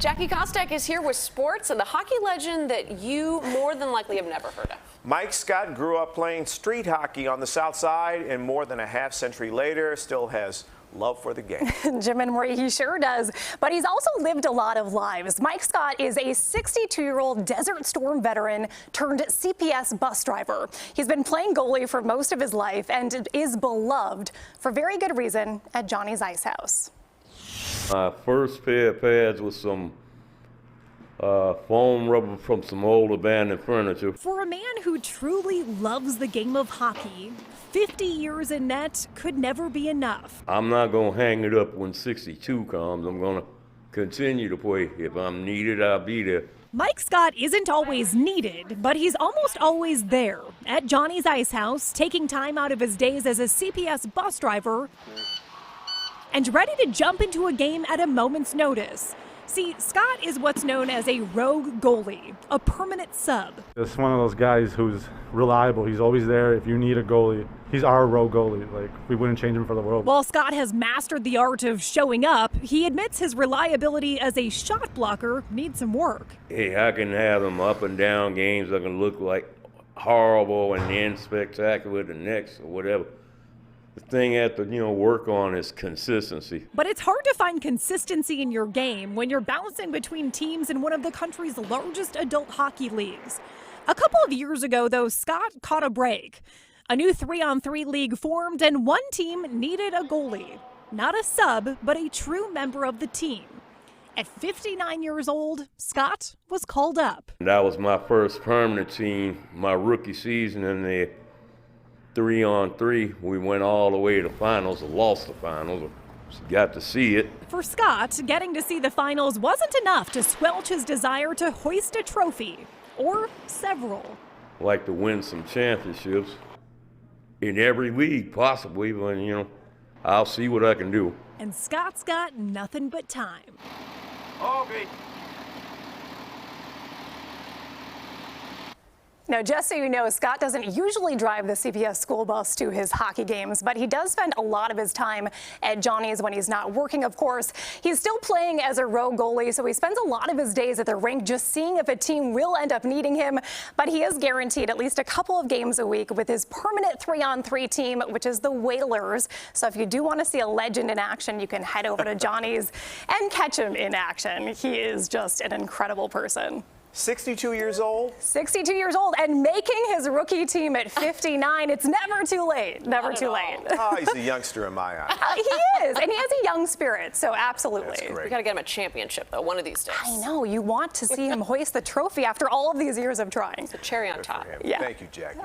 Jackie Kostek is here with sports and the hockey legend that you more than likely have never heard of. Mike Scott grew up playing street hockey on the South Side, and more than a half-century later still has love for the game. Jim and Marie, he sure does. But he's also lived a lot of lives. Mike Scott is a 62-year-old Desert Storm veteran turned CPS bus driver. He's been playing goalie for most of his life and is beloved for very good reason at Johnny's Ice House. My first pair of pads was some foam rubber from some old abandoned furniture. For a man who truly loves the game of hockey, 50 years in net could never be enough. I'm not going to hang it up when 62 comes. I'm going to continue to play. If I'm needed, I'll be there. Mike Scott isn't always needed, but he's almost always there at Johnny's Ice House, taking time out of his days as a CPS bus driver and ready to jump into a game at a moment's notice. See, Scott is what's known as a rogue goalie, a permanent sub. It's one of those guys who's reliable. He's always there if you need a goalie. He's our rogue goalie. Like, we wouldn't change him for the world. While Scott has mastered the art of showing up, he admits his reliability as a shot blocker needs some work. Hey, I can have them up and down games that can look like horrible and then spectacular the next or whatever. The thing I have to, work on is consistency. But it's hard to find consistency in your game when you're bouncing between teams in one of the country's largest adult hockey leagues. A couple of years ago, though, Scott caught a break. A new 3-on-3 league formed, and one team needed a goalie. Not a sub, but a true member of the team. At 59 years old, Scott was called up. That was my first permanent team, my rookie season in the 3-on-3, we went all the way to finals, lost the finals, got to see it. For Scott, getting to see the finals wasn't enough to squelch his desire to hoist a trophy, or several. Like to win some championships in every league, possibly, but I'll see what I can do. And Scott's got nothing but time. Okay. Now, just so you know, Scott doesn't usually drive the CPS school bus to his hockey games, but he does spend a lot of his time at Johnny's when he's not working, of course. He's still playing as a rogue goalie, so he spends a lot of his days at the rink just seeing if a team will end up needing him. But he is guaranteed at least a couple of games a week with his permanent 3-on-3 team, which is the Whalers. So if you do want to see a legend in action, you can head over to Johnny's and catch him in action. He is just an incredible person. 62 years old? 62 years old and making his rookie team at 59. It's never too late. Never too late. Oh, he's a youngster in my eyes. He is, and he has a young spirit, so absolutely. That's great. We got to get him a championship, though, one of these days. I know. You want to see him hoist the trophy after all of these years of trying. It's the cherry on top. Yeah. Thank you, Jackie.